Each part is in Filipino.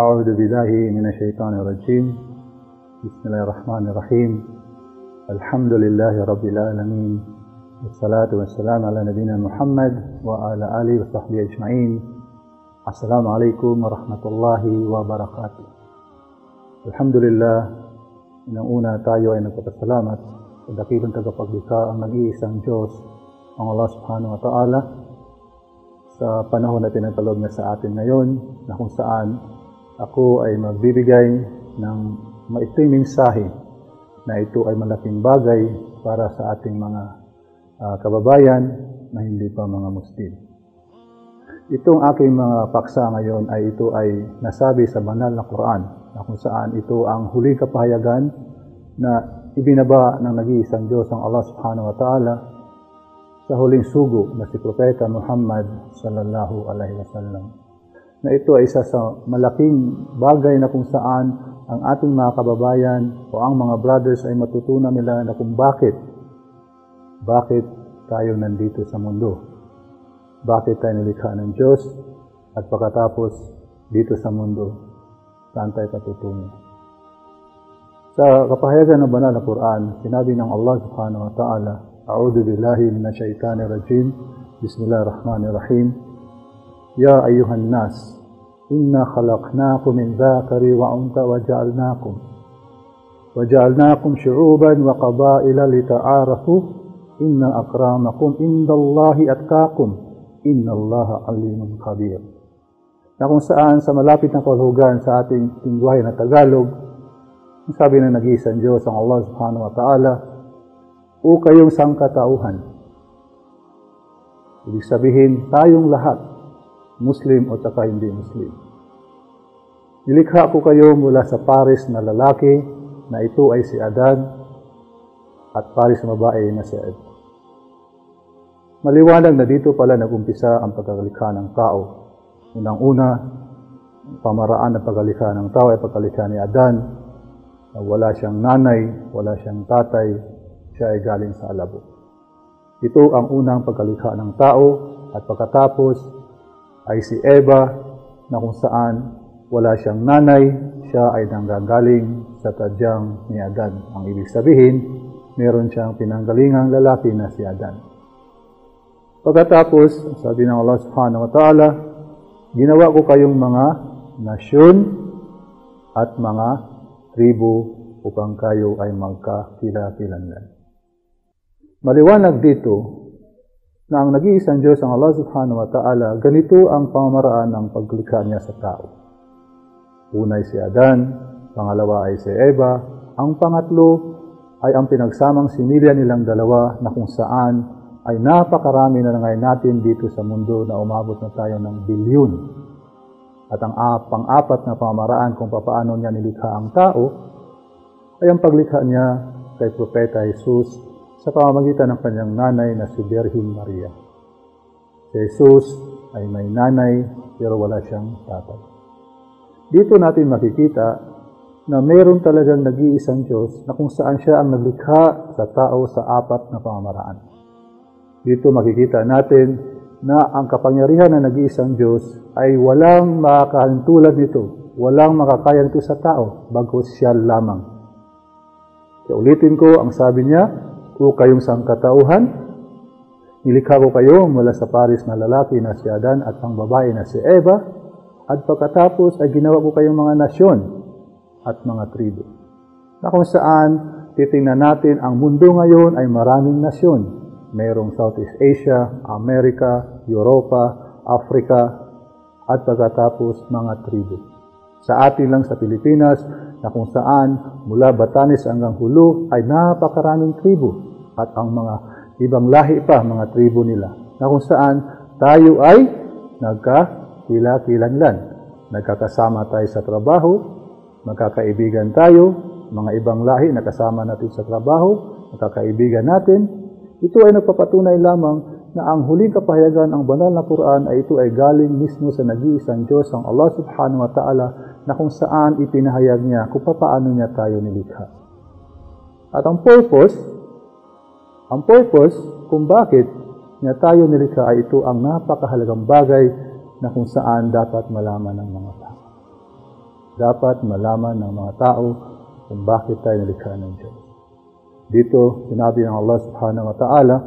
أعوذ بالله من الشيطان الرجيم بسم الله الرحمن الرحيم الحمد لله رب العالمين والصلاة والسلام على نبينا محمد وعلى آله وصحبه أجمعين. السلام عليكم ورحمة الله وبركاته. Alhamdulillah, unang-una tayo ay nagpapasalamat sa dakilang tagapaglikha ang nag-iisang Diyos, ang Allah subhanahu wa ta'ala, sa panahon na pinagkaloob niya sa atin ngayon, na kung saan ako ay magbibigay ng maikling mensahe na ito ay malaking bagay para sa ating mga kababayan na hindi pa mga Muslim. Itong aking mga paksa ngayon ay ito ay nasabi sa banal na Quran, na kung saan ito ang huling kapahayagan na ibinaba ng nag-iisang Diyos ang Allah subhanahu wa ta'ala sa huling sugo na si Propeta Muhammad sallallahu alaihi wasallam. Na ito ay isa sa malaking bagay na kung saan ang ating mga kababayan o ang mga brothers ay matutunan nila na kung bakit tayo nandito sa mundo. Bakit tayo nilikha ng Diyos at pagkatapos dito sa mundo, saan tayo patutungo. Sa kapahayagan ng banal na Quran, sinabi ng Allah subhanahu wa ta'ala, A'udhu billahi minash shaitanir rajim, Bismillahirrahmanirrahim. Ya ayyuhan nas, inna khalaqnakum min dhakari wa unta wa ja'alnakum syu'uban wa qabaila lita'arafu, inna akramakum indallahi atqakum, innallaha alimun khabir. Na kung saan sa malapit na kahulugan sa ating lingwahe na Tagalog, sabi ng nag-iisang Diyos ang Allah subhanahu wa ta'ala, o kayong sangkatauhan. Ibig sabihin, tayong lahat, Muslim o saka hindi Muslim. Nilikha ko kayo mula sa pares na lalaki na ito ay si Adan at pares na babae na si Eva. Maliwanag na dito pala nag-umpisa ang pagkalikha ng tao. Unang-una, pamaraan ng pagkalikha ng tao ay pagkalikha ni Adan, na wala siyang nanay, wala siyang tatay, siya ay galing sa alabo. Ito ang unang pagkalikha ng tao at pagkatapos ay si Eva na kung saan wala siyang nanay, siya ay nanggagaling sa tadyang ni Adan. Ang ibig sabihin, meron siyang pinanggalingang lalaki na si Adan. Pagkatapos, sabi ng Allah subhanahu wa ta'ala, ginawa ko kayong mga nasyon at mga tribo upang kayo ay magkakila-kilanlan. Maliwanag dito na ang nag-iisang Diyos ang Allah subhanahu wa ta'ala, ganito ang pamamaraan ng paglikha niya sa tao. Una ay si Adan, pangalawa ay si Eva, ang pangatlo ay ang pinagsamang similya nilang dalawa na kung saan ay napakarami na ngayon natin dito sa mundo na umabot na tayo ng bilyon. At ang pang-apat na pamamaraan kung paano niya nilikha ang tao ay ang paglikha niya kay Propeta Jesus sa pamamagitan ng kanyang nanay na si Birhen Maria. Si Jesus ay may nanay pero wala siyang tatay. Dito natin makikita na mayroon talagang nag-iisang Diyos na kung saan siya ang naglikha sa tao sa apat na pamamaraan. Dito makikita natin na ang kapangyarihan ng nag-iisang Diyos ay walang makakahintulad nito, walang makakaya nito sa tao, bagkus siya lamang. Kaya ulitin ko, ang sabi niya, o kayong sangkatauhan, nilikha ko kayo mula sa pares na lalaki na si Adan at ang babae na si Eva, at pagkatapos ay ginawa ko kayong mga nasyon at mga tribo. Na kung saan titingnan natin ang mundo ngayon ay maraming nasyon. Mayroong Southeast Asia, Amerika, Europa, Africa, at pagkatapos mga tribo. Sa atin lang sa Pilipinas, na kung saan mula Batanes hanggang Hulu ay napakaraming tribo. At ang mga ibang lahi pa, mga tribo nila. Na kung saan tayo ay nagkakila-kilanlan. Nagkakasama tayo sa trabaho, magkakaibigan tayo, mga ibang lahi na kasama natin sa trabaho, magkakaibigan natin. Ito ay nagpapatunay lamang na ang huling kapahayagan ng banal na Quran ay ito ay galing mismo sa nag-iisang Diyos ang Allah subhanahu wa ta'ala na kung saan ipinahayag niya kung paano niya tayo nilikha. At ang purpose kung bakit niya tayo nilikha ay ito ang napakahalagang bagay na kung saan dapat malaman ng mga tao. dapat malaman ng mga tao kung bakit tayo nilikha ng Diyos. Dito, sinabi ng Allah subhanahu wa ta'ala,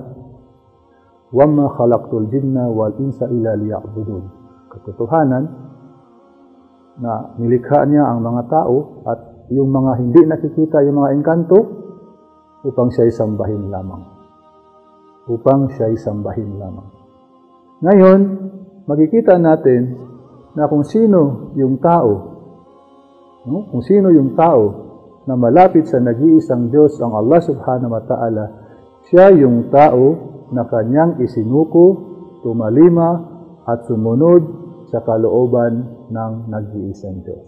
وَمَا خَلَقْتُ الْجِنَّ وَالْإِنسَ إِلَّا لِيَعْبُدُونَ. Katotohanan na nilikha niya ang mga tao at yung mga hindi nakikita, yung mga engkanto, upang siya'y sambahin lamang. Upang siya'y sambahin lamang. Ngayon, makikita natin na kung sino yung tao, kung sino yung tao na malapit sa nag-iisang Diyos, ang Allah subhanahu wa ta'ala, siya yung tao na kanyang isinuko, tumalima, at sumunod sa kalooban ng nag-iisang Diyos.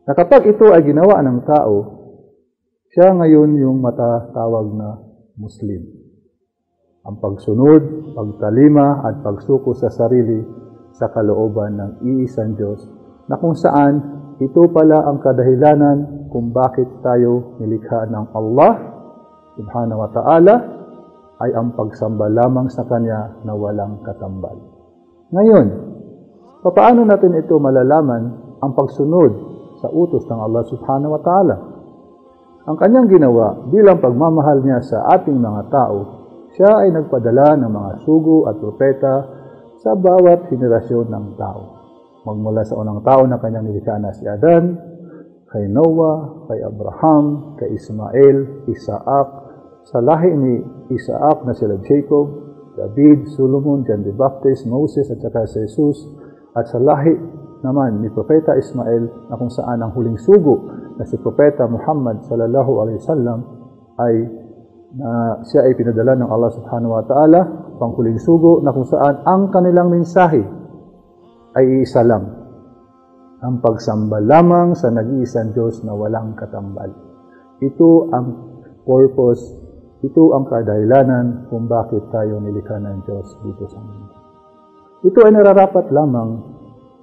Na kapag ito ay ginawa ng tao, siya ngayon yung matatawag na Muslim. Ang pagsunod, pagtalima, at pagsuko sa sarili sa kalooban ng iisang Diyos, na kung saan ito pala ang kadahilanan kung bakit tayo nilikha ng Allah subhanahu wa ta'ala, ay ang pagsamba lamang sa Kanya na walang katambal. Ngayon, paano natin ito malalaman ang pagsunod sa utos ng Allah subhanahu wa ta'ala? Ang Kanyang ginawa bilang pagmamahal Niya sa ating mga tao, Siya ay nagpadala ng mga sugo at propeta sa bawat henerasyon ng tao. Magmula sa unang tao na Kanyang nilikha na si Adan, kay Noah, kay Abraham, kay Ismael, Isaac, sa lahi ni Isaac na sila Jacob, David, Solomon, John the Baptist, Moses at saka si Jesus, at sa lahi naman ni Propeta Ismael na kung saan ang huling sugo na si Propeta Muhammad sallallahu alaihi wasallam ay siya ay pinadala ng Allah subhanahu wa ta'ala, panghuling sugo na kung saan ang kanilang mensahe ay iisa lang, ang pagsamba lamang sa nag-iisang Diyos na walang katambal. Ito ang purpose, ito ang kadahilanan kung bakit tayo nilikha ng Diyos dito sa mundo. Ito ay nararapat lamang,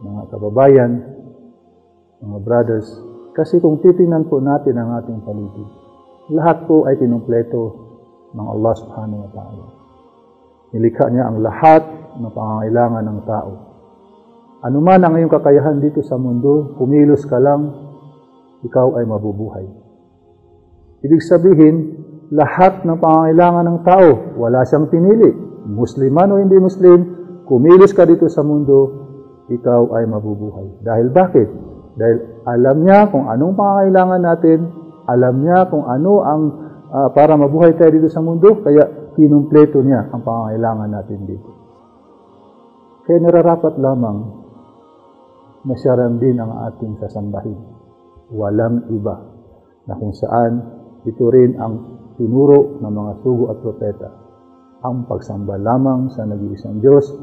mga kababayan, mga brothers, kasi kung titingnan po natin ang ating paligid, lahat po ay kinumpleto ng Allah subhanahu wa ta'ala. Nilikha niya ang lahat ng pangangailangan ng tao. Ano man ang iyong kakayahan dito sa mundo, kumilos ka lang, ikaw ay mabubuhay. Ibig sabihin, lahat ng pangangailangan ng tao, wala siyang pinili. Muslim man o hindi Muslim, kumilos ka dito sa mundo, ikaw ay mabubuhay. Dahil bakit? Dahil alam niya kung anong pangangailangan natin, alam niya kung ano ang para mabuhay tayo dito sa mundo, kaya kinumpleto niya ang pangangailangan natin dito. Kaya nararapat lamang na siya rin din ang ating sasambahin. Walang iba na kung saan ito rin ang tinuro ng mga sugo at propeta. Ang pagsamba lamang sa nag-iisang Diyos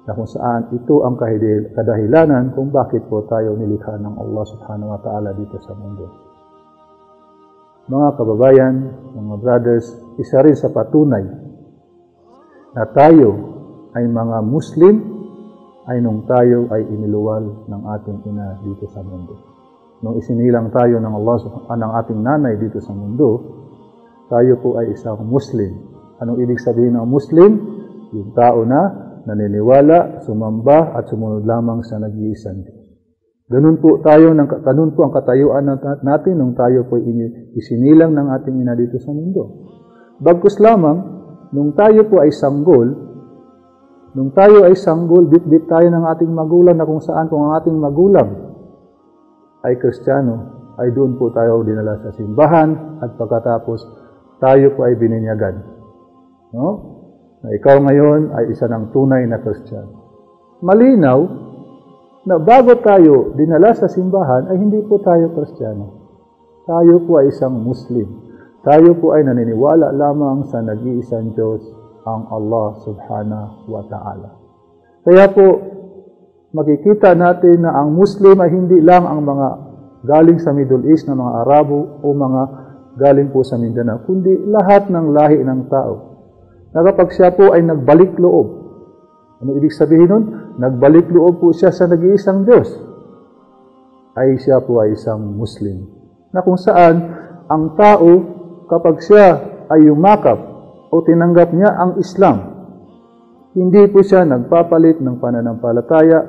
na kung saan ito ang kadahilanan kung bakit po tayo nilikha ng Allah subhanahu wa ta'ala dito sa mundo. Mga kababayan, mga brothers, isa rin sa patunay na tayo ay mga Muslim ay nung tayo ay iniluwal ng ating ina dito sa mundo. Nung isinilang tayo ng Allah, ng ating nanay dito sa mundo, tayo po ay isang Muslim. Anong ibig sabihin ng Muslim? Yung tao na naniniwala, sumamba at sumunod lamang sa nag-iisang Diyos. Ganun po ang katayuan natin nung tayo po isinilang ng ating ina dito sa mundo. Bagkus lamang, nung tayo po ay sanggol, bit-bit tayo ng ating magulang na kung saan kung ang ating magulang ay Kristiyano, ay doon po tayo dinala sa simbahan at pagkatapos tayo po ay bininyagan. No? Na ikaw ngayon ay isa ng tunay na Kristiyano. Malinaw na bago tayo dinala sa simbahan ay hindi po tayo Kristiyano. Tayo po ay isang Muslim. Tayo po ay naniniwala lamang sa nag-iisang Diyos, ang Allah subhanahu wa ta'ala. Kaya po, makikita natin na ang Muslim ay hindi lang ang mga galing sa Middle East na mga Arabo o mga galing po sa Mindanao, kundi lahat ng lahi ng tao. Na kapag siya po ay nagbalik loob, ano ibig sabihin nun? Nagbalik loob po siya sa nag-iisang Diyos, ay siya po ay isang Muslim. Na kung saan, ang tao, kapag siya ay yumakap o tinanggap niya ang Islam, hindi po siya nagpapalit ng pananampalataya,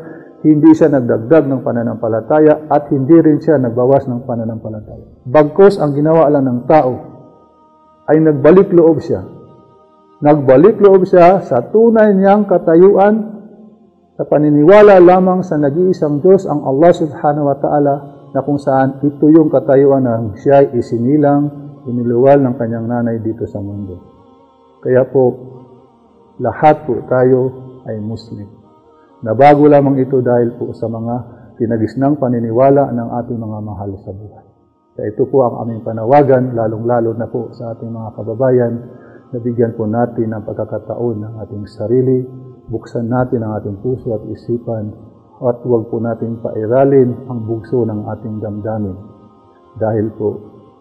hindi siya nagdagdag ng pananampalataya at hindi rin siya nagbawas ng pananampalataya. Bagkus ang ginawa lang ng tao ay nagbalik loob siya. Nagbalik loob siya sa tunay niyang katayuan sa paniniwala lamang sa nag-iisang Diyos, ang Allah subhanahu wa ta'ala, na kung saan ito yung katayuan ng siya ay isinilang, iniluwal ng kanyang nanay dito sa mundo. Kaya po, lahat po tayo ay Muslim. Nabago lamang ito dahil po sa mga tinagisnang paniniwala ng ating mga mahal sa buhay. Kaya ito po ang aming panawagan, lalong-lalo na po sa ating mga kababayan, na bigyan po natin ng pagkakataon ng ating sarili, buksan natin ang ating puso at isipan, at huwag po natin pairalin ang bugso ng ating damdamin. Dahil po,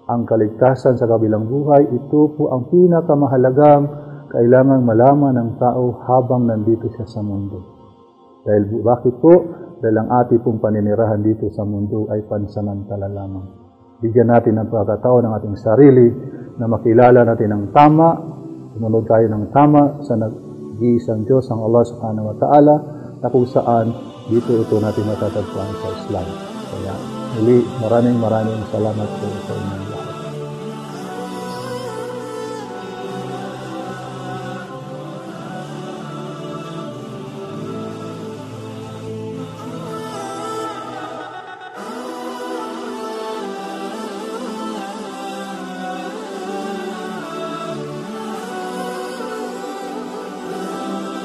ang kaligtasan sa kabilang buhay, ito po ang pinakamahalagang kailangang malaman ng tao habang nandito siya sa mundo. Dahil bakit po? Dahil ang ating pong paninirahan dito sa mundo ay pansamantala lamang. Bigyan natin ng pagkakataon ng ating sarili na makilala natin ang tama, sumunod tayo ng tama sa nag-iisang Diyos, ang Allah subhanahu wa ta'ala, na kung saan dito ito natin matatagpuan sa Islam. Kaya muli, maraming salamat po sa inyo.